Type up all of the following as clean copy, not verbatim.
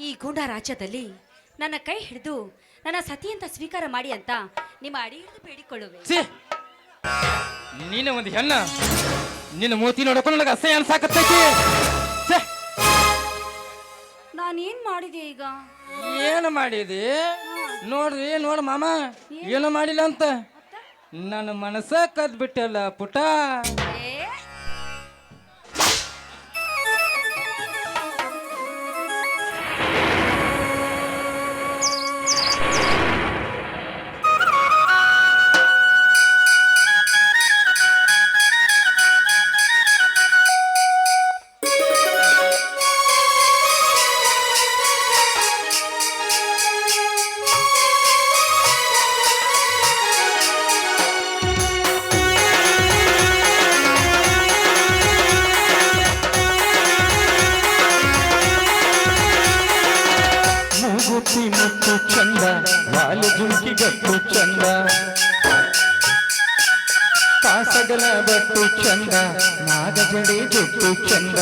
ಈ ಗೂಂಡಾ ರಾಜ್ಯದಲ್ಲಿ ನನ್ನ ಕೈ ಹಿಡಿದು ನನ್ನ ಸತಿ ಅಂತ ಸ್ವೀಕಾರ ಮಾಡಿ ಅಂತ ನಿಮ್ಮ ಅಡಿ ಹಿಡಿದು ಬೇಡಿಕೊಳ್ಳುವೆ. ನೀನು ಒಂದು ಹೆಣ್ಣ, ನಿನ್ನ ಮೂತಿ ನೋಡಕೊಂಡು ನನಗೆ ಅಸಹ್ಯ ಅನ್ಸಾಕತ್ತೈತಿ. ನಾನೇನ್ ಮಾಡಿದೆ ಈಗ? ಏನು ಮಾಡಿದಿ? ನೋಡು ಮಾಮ, ಏನು ಮಾಡಿಲ್ಲ ಅಂತ ನನ್ನ ಮನಸ್ಸ ಕದ್ ಬಿಟ್ಟಲ್ಲ ಪುಟ. ಮುತ್ತು ಚಂದ, ವಾಲು ಜುಂಕಿ ಗಟ್ಟು ಚಂದ, ಕಾಸಗಲ ಬಟ್ಟು ಚಂದ, ನಾಗಜಡೆ ಜೊಟ್ಟು ಚಂದ.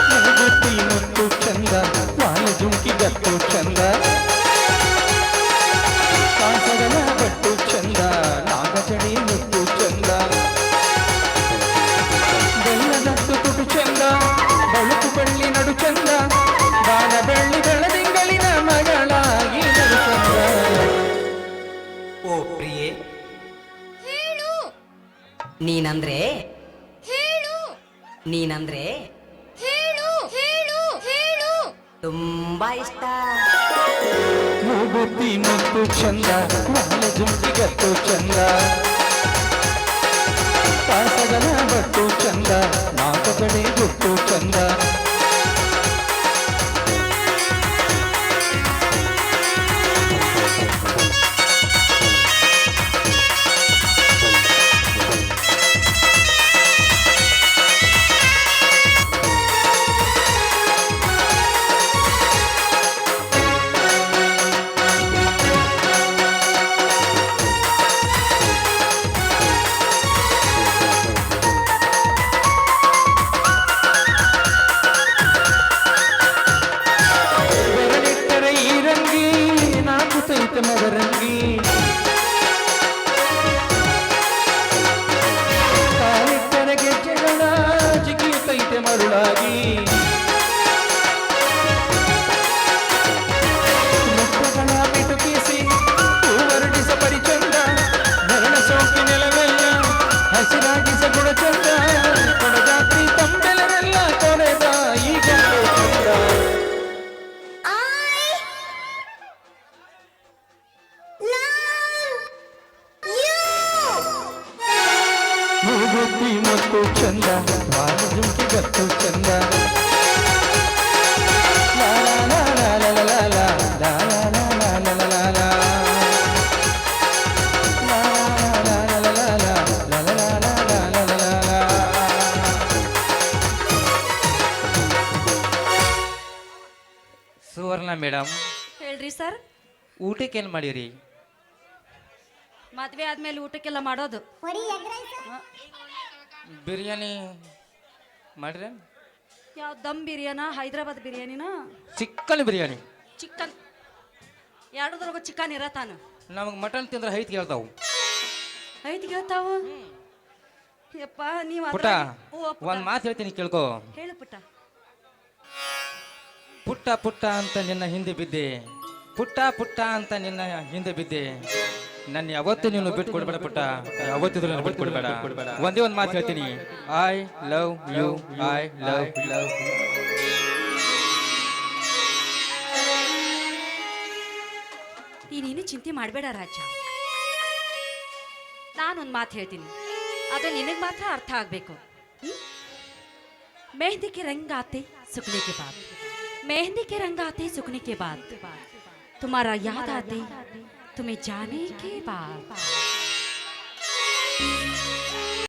ಮೂಗುತಿ ಮುತ್ತು ಚಂದ, ವಾಲು ಜುಂಕಿ ಗಟ್ಟು ಚಂದ, ಕಾಸಗಲ ಬಟ್ಟು ಚಂದ, ನಾಗಜಡೆ ಮುತ್ತು ಚಂದ. ಬೆಲ್ಲದಟ್ಟು ತುಟು ಚಂದ, ಬಳುಕು ಬಳ್ಳಿ ನಡು ಚಂದ, ಬಾಣ ಬೆಳ್ಳಿ ಬೆಳದಿಂಗಳಿನ ಮಗಳಾಗಿ ಚಂದ. ಓ ಪ್ರಿಯೆ, ಹೇಳು. ನೀನಂದ್ರೆ ಹೇಳು. ನೀನಂದ್ರೆ ಹೇಳು. ಹೇಳು. ಹೇಳು. ತುಂಬಾ ಇಷ್ಟ. ಮೂಗುತಿ ಮುತ್ತು ಚಂದ, ವಾಲ ಜುಂಕಿ ಗತ್ತು ಚಂದ, ಕಾಸಗಲ ಬಟ್ಟು ಚಂದ, ನಾಗಜಡೆ ಗುಟ್ಟು ಚಂದ. ಮದರಂಗಿ ಕಾಲಿಟ್ಟರ ಗೆಜ್ಜೆಗಳ ಜಿಗಿಯುತ್ತೈತೆ ಮರುಳಾಗಿ, ಮುಟ್ಟಗಳ ಮಿಟುಕಿಸಿ ಹೂವರಡಿಸ ಪರಿಚಂದ, ಮರಣ ಸೋಕಿ ನೆಲವೆಲ್ಲ ಹಸಿರಾಗಿಸ ಗುಣ ಚಂದ, ಕೊಡಗಾತ್ರಿ ತಂಬೆಲರೆಲ್ಲ ಕೊನೆದ ಈಗ ಚಂದ. ಮೂಗುತಿ ಮುತ್ತು ಚಂದ, ವಾಲ ಜುಂಕಿ ಗತ್ತು ಚಂದ, ಸುವರ್ಣ ಮೇಡಮ್, ಹೇಳ್ರಿ ಸರ್. ಊಟಕ್ಕೆ ಏನು ಮಾಡಿರಿ? ಮದ್ವೆ ಆದ್ಮೇಲೆ ಊಟಕ್ಕೆಲ್ಲ ಮಾಡೋದು ಬಿರಿಯಾನಿ ಮಾಡ್ರಿ? ಯಾವ ದಮ್ ಬಿರಿಯಾನ, ಹೈದರಾಬಾದ್ ಬಿರಿಯಾನಿನ, ಚಿಕನ್ ಬಿರಿಯಾನಿ? ಚಿಕನ್ ಎರಡದ್ರಾಗ ಚಿಕನ್ ಇರತಾನ. ನಮಗೆ ಮಟನ್ ತಿಂದ್ರೆ ಹೈತ್ ಹೇಳ್ತಾವು. ಐದು ಹೇಳ್ತಾವ? ಯಪ್ಪ ನೀವು ಪುಟ್ಟ ಒಂದ್ ಮಾತು ಹೇಳ್ತೀನಿ ಕೇಳ್ಕೊ. ಹೇಳು ಪುಟ್ಟ. ಪುಟ್ಟ ಪುಟ್ಟ ಅಂತ ನಿನ್ನ ಹಿಂದೆ ಬಿದ್ದೆ, ಪುಟ್ಟ ಪುಟ್ಟ ಅಂತ ನಿನ್ನ ಹಿಂದೆ ಬಿದ್ದೆ, ನನ್ನ ಯಾವತ್ತೂ ನೀನು ಬಿಟ್ಟು ಕೊಡ್ಬೇಡ ಪುಟ್ಟ, ಯಾವತ್ತಿದ್ರು ನಾನು ಬಿಟ್ಟು ಕೊಡ್ಬೇಡ. ಒಂದೇ ಒಂದು ಮಾತು ಹೇಳ್ತೀನಿ, I love you, I love love. ನೀನೇನು ಚಿಂತೆ ಮಾಡಬೇಡ ರಾಜ. ನಾನೊಂದು ಮಾತು ಹೇಳ್ತೀನಿ, ಅದು ನಿನಗೆ ಮಾತ್ರ ಅರ್ಥ ಆಗಬೇಕು. मेहंदी के रंग आते सुखने के बाद, मेहंदी के रंग आते सुखने के बाद, तुम्हारा याद आते तुम्हें जाने के बाद.